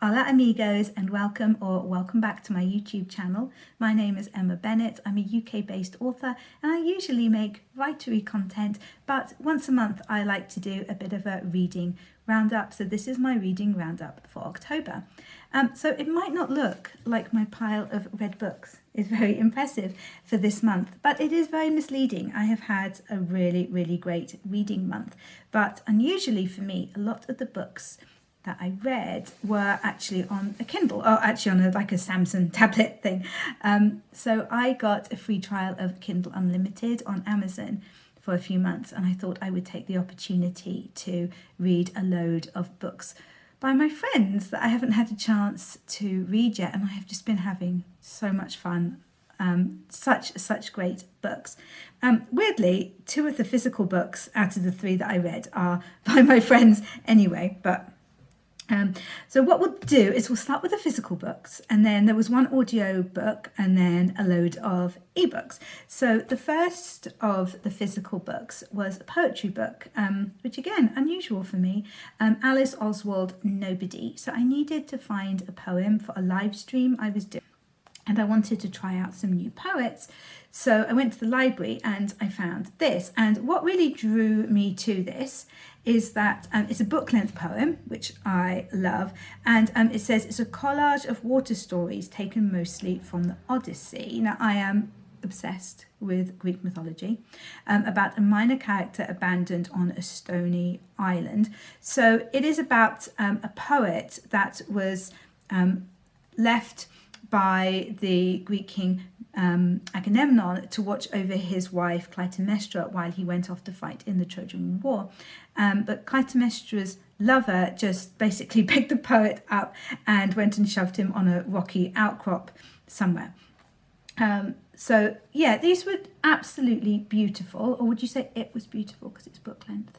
Hola amigos, and welcome back to my YouTube channel. My name is Emma Bennet. I'm a UK based author and I usually make writery content, but once a month I like to do a bit of a reading roundup. So this is my reading roundup for October. So it might not look like my pile of read books is very impressive for this month, but it is very misleading. I have had a really great reading month, but unusually for me, a lot of the books that I read were actually on a Kindle, or actually on a Samsung tablet thing. So I got a free trial of Kindle Unlimited on Amazon for a few months, and I thought I would take the opportunity to read a load of books by my friends that I haven't had a chance to read yet, and I have just been having so much fun. Such great books. Weirdly, 2 of the physical books out of the 3 that I read are by my friends anyway, but so what we'll do is we'll start with the physical books, and then there was one audio book and then a load of ebooks. So the first of the physical books was a poetry book, which again, unusual for me, Alice Oswald, Nobody. So I needed to find a poem for a live stream I was doing, and I wanted to try out some new poets. So I went to the library and I found this. And what really drew me to this is that it's a book-length poem, which I love. And it says it's a collage of water stories taken mostly from the Odyssey. Now, I am obsessed with Greek mythology, about a minor character abandoned on a stony island. So it is about a poet that was left by the Greek king Agamemnon to watch over his wife Clytemnestra while he went off to fight in the Trojan War. But Clytemnestra's lover just basically picked the poet up and went and shoved him on a rocky outcrop somewhere. So yeah, these were absolutely beautiful. Or would you say it was beautiful because it's book length?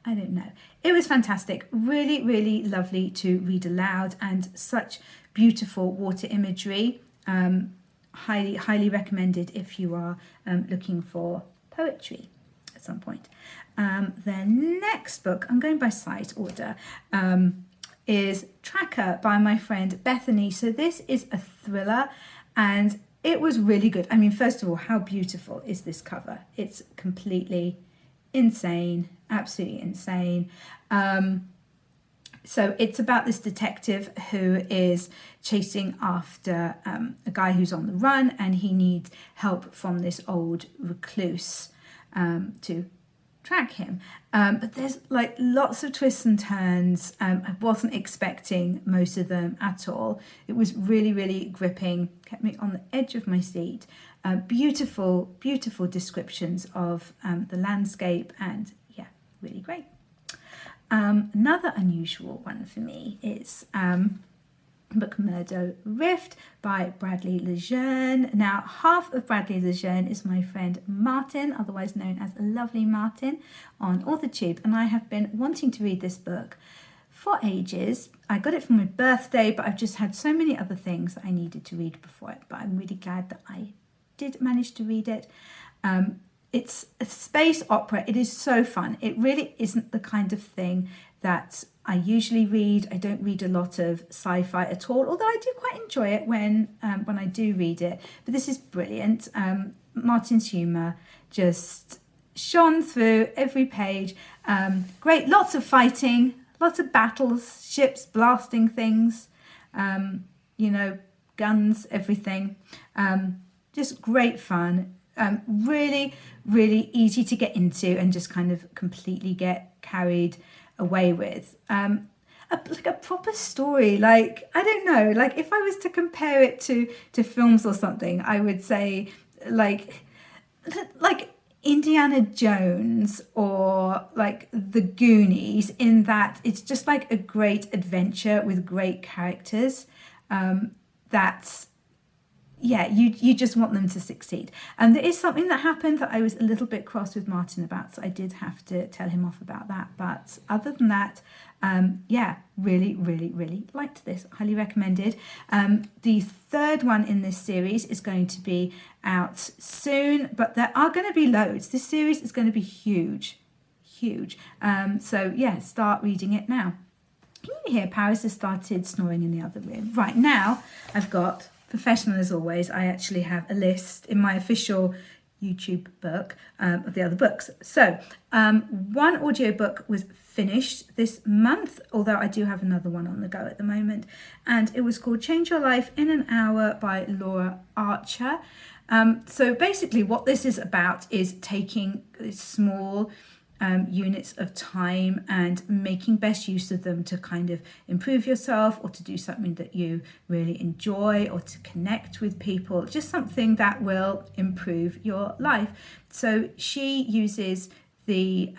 I don't know. It was fantastic. Really lovely to read aloud, and such beautiful water imagery. Highly recommended if you are looking for poetry at some point. The next book, I'm going by size order, is Tracker by my friend Bethany. So this is a thriller, and it was really good. I mean, first of all, how beautiful is this cover? It's completely insane, absolutely insane. So it's about this detective who is chasing after a guy who's on the run, and he needs help from this old recluse to track him. But there's lots of twists and turns. I wasn't expecting most of them at all. It was really gripping, kept me on the edge of my seat. Beautiful descriptions of the landscape, and yeah, really great. Another unusual one for me is book Murdo Rift by Bradley Lejeune. Now, half of Bradley Lejeune is my friend Martin, otherwise known as Lovely Martin, on AuthorTube, and I have been wanting to read this book for ages. I got it for my birthday, but I've just had so many other things that I needed to read before it, but I'm really glad that I did manage to read it. It's a space opera. It is so fun. It really isn't the kind of thing that I usually read. I don't read a lot of sci-fi at all, although I do quite enjoy it when I do read it. But this is brilliant. Martin's humour just shone through every page. Great, lots of fighting, lots of battles, ships blasting things, guns, everything. Just great fun. Really easy to get into and just kind of completely get carried away with. A proper story. I don't know, if I was to compare it to films or something, I would say like Indiana Jones or The Goonies, in that it's just a great adventure with great characters. That's yeah, you just want them to succeed. And there is something that happened that I was a little bit cross with Martin about, so I did have to tell him off about that. But other than that, really liked this. Highly recommended. The third one in this series is going to be out soon, but there are going to be loads. This series is going to be huge. So yeah, start reading it now. Can you hear Paris has started snoring in the other room? Right, now I've got, professional as always, I actually have a list in my official YouTube book of the other books. So one audiobook was finished this month, although I do have another one on the go at the moment, and it was called Change Your Life in an Hour by Laura Archer. So basically what this is about is taking small units of time and making best use of them to kind of improve yourself, or to do something that you really enjoy, or to connect with people, just something that will improve your life. So she uses the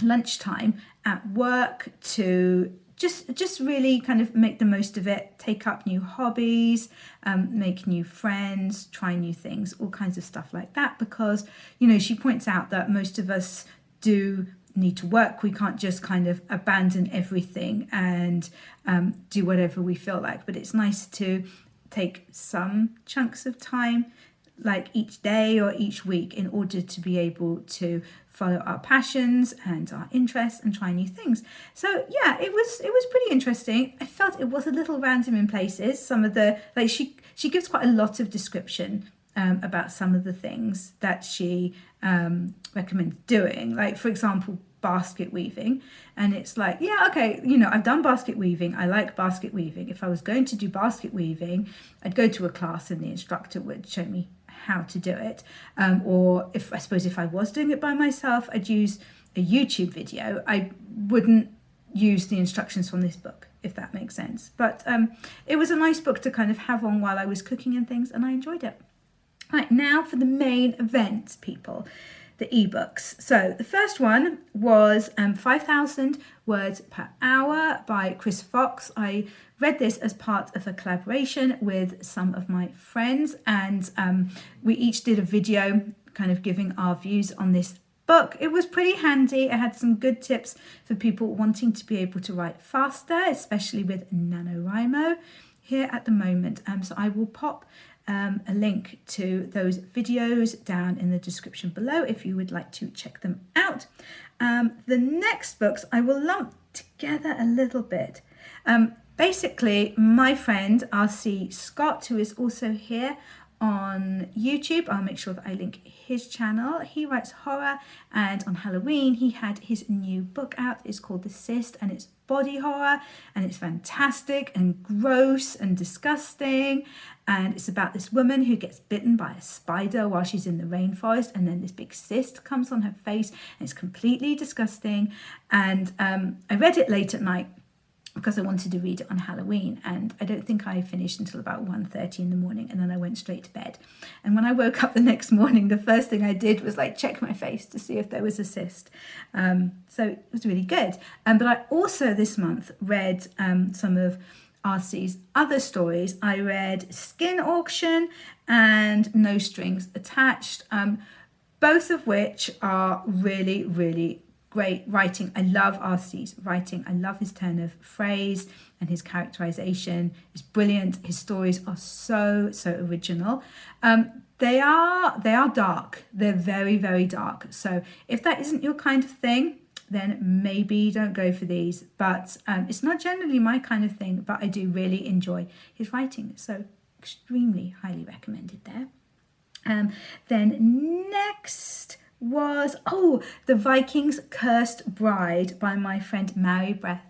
lunchtime at work to just really kind of make the most of it, take up new hobbies, make new friends, try new things, all kinds of stuff like that, because, you know, she points out that most of us do need to work. We can't just kind of abandon everything and do whatever we feel like, but it's nice to take some chunks of time, like each day or each week, in order to be able to follow our passions and our interests and try new things. So yeah, it was pretty interesting. I felt it was a little random in places. Some of the, like, she gives quite a lot of description about some of the things that she recommends doing, like, for example, basket weaving. And it's like, yeah, okay, you know, I've done basket weaving, I like basket weaving. If I was going to do basket weaving, I'd go to a class and the instructor would show me how to do it, or if I was doing it by myself, I'd use a YouTube video. I wouldn't use the instructions from this book, if that makes sense. But it was a nice book to kind of have on while I was cooking and things, and I enjoyed it. Right, now for the main event, people, the ebooks. So the first one was 5,000 Words Per Hour by Chris Fox. I read this as part of a collaboration with some of my friends, and we each did a video kind of giving our views on this book. It was pretty handy. It had some good tips for people wanting to be able to write faster, especially with NaNoWriMo here at the moment. So I will pop a link to those videos down in the description below if you would like to check them out. The next books I will lump together a little bit. Basically, my friend R.C. Scott, who is also here on YouTube, I'll make sure that I link his channel. He writes horror, and on Halloween he had his new book out. It's called The Cyst, and it's body horror, and it's fantastic and gross and disgusting, and it's about this woman who gets bitten by a spider while she's in the rainforest, and then this big cyst comes on her face, and it's completely disgusting. And I read it late at night because I wanted to read it on Halloween, and I don't think I finished until about 1:30 in the morning, and then I went straight to bed. And when I woke up the next morning, the first thing I did was like check my face to see if there was a cyst. So it was really good. But I also this month read some of RC's other stories. I read Skin Auction and No Strings Attached, both of which are really, really great writing. I love RC's writing. I love his turn of phrase, and his characterization is brilliant. His stories are so original. They are dark. They're very, very dark. So if that isn't your kind of thing, then maybe don't go for these. But it's not generally my kind of thing, but I do really enjoy his writing. So extremely highly recommended there. Then next was The Viking's Cursed Bride by my friend Mary Beth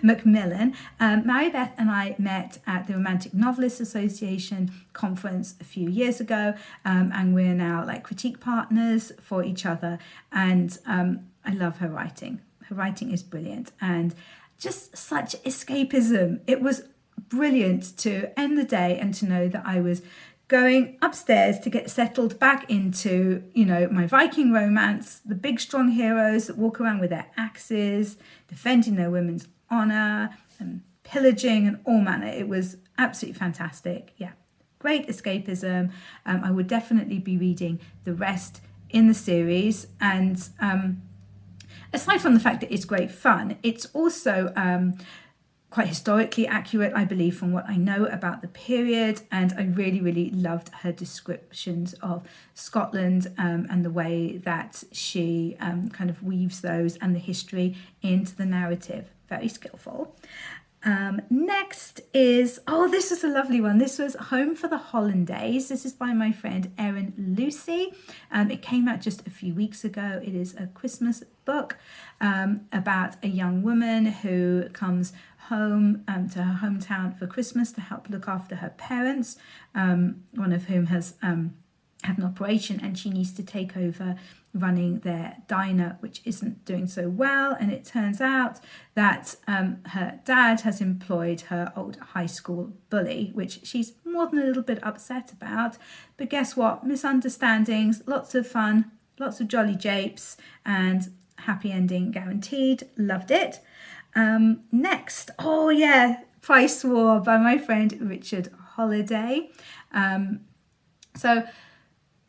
Macmillan. Mary Beth and I met at the Romantic Novelists Association conference a few years ago, and we're now like critique partners for each other, and I love her writing. Her writing is brilliant and just such escapism. It was brilliant to end the day and to know that I was going upstairs to get settled back into, you know, my Viking romance, the big strong heroes that walk around with their axes, defending their women's honour and pillaging and all manner. It was absolutely fantastic. Yeah, great escapism. I would definitely be reading the rest in the series. And aside from the fact that it's great fun, it's also quite historically accurate, I believe, from what I know about the period. And I really, really loved her descriptions of Scotland and the way that she kind of weaves those and the history into the narrative. Very skillful. Next is, this is a lovely one. This was Home for the Hollandaise. This is by my friend Erin Lucy. It came out just a few weeks ago. It is a Christmas book about a young woman who comes home to her hometown for Christmas to help look after her parents, one of whom has had an operation, and she needs to take over running their diner, which isn't doing so well. And it turns out that her dad has employed her old high school bully, which she's more than a little bit upset about. But guess what? Misunderstandings, lots of fun, lots of jolly japes, and happy ending guaranteed. Loved it. Next, Price War by my friend Richard Holiday. So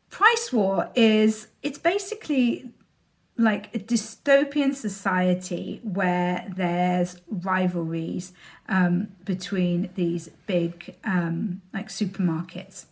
Price War it's basically like a dystopian society where there's rivalries between these big like supermarkets.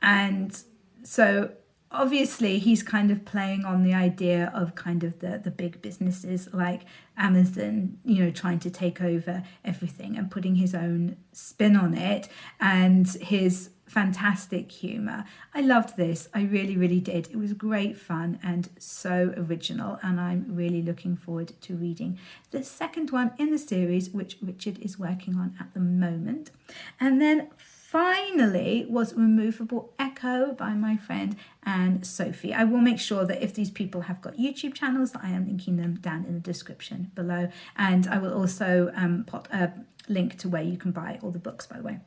And so obviously he's kind of playing on the idea of kind of the big businesses like Amazon, trying to take over everything and putting his own spin on it, and his fantastic humour. I loved this. I really, really did. It was great fun and so original, and I'm really looking forward to reading the second one in the series, which Richard is working on at the moment. And then finally was Removable Echo by my friend Anne Sophie. I will make sure that if these people have got YouTube channels, that I am linking them down in the description below. And I will also put a link to where you can buy all the books, by the way.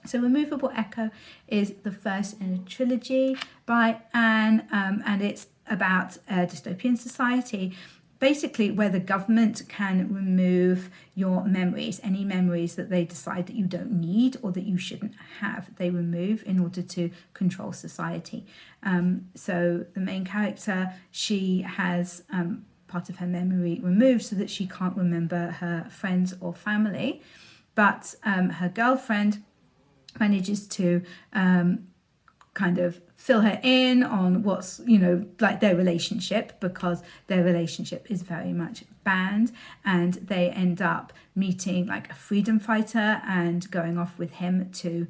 So Removable Echo is the first in a trilogy by Anne, and it's about a dystopian society, basically where the government can remove your memories, any memories that they decide that you don't need or that you shouldn't have, they remove in order to control society. So the main character, she has part of her memory removed so that she can't remember her friends or family, but her girlfriend manages to kind of fill her in on what's, like their relationship, because their relationship is very much banned, and they end up meeting like a freedom fighter and going off with him to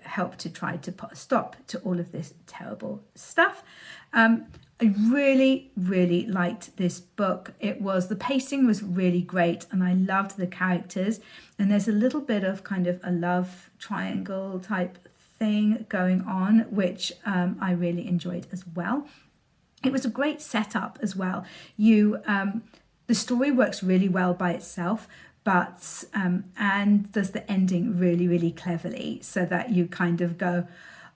help to try to put a stop to all of this terrible stuff. I really, really liked this book. The pacing was really great, and I loved the characters. And there's a little bit of kind of a love triangle type thing going on, which I really enjoyed as well. It was a great setup as well. The story works really well by itself, but Anne does the ending really, really cleverly, so that you kind of go,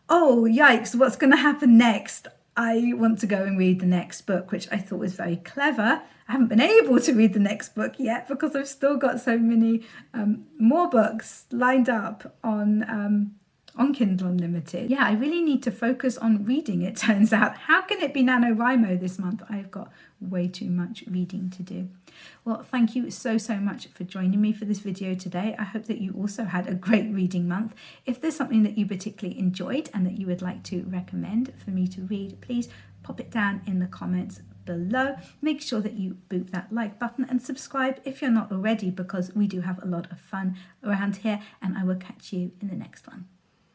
oh, yikes, what's going to happen next? I want to go and read the next book, which I thought was very clever. I haven't been able to read the next book yet because I've still got so many more books lined up on Kindle Unlimited. Yeah, I really need to focus on reading, it turns out. How can it be NaNoWriMo this month? I've got way too much reading to do. Well, thank you so much for joining me for this video today. I hope that you also had a great reading month. If there's something that you particularly enjoyed and that you would like to recommend for me to read, please pop it down in the comments below. Make sure that you boot that like button and subscribe if you're not already, because we do have a lot of fun around here, and I will catch you in the next one.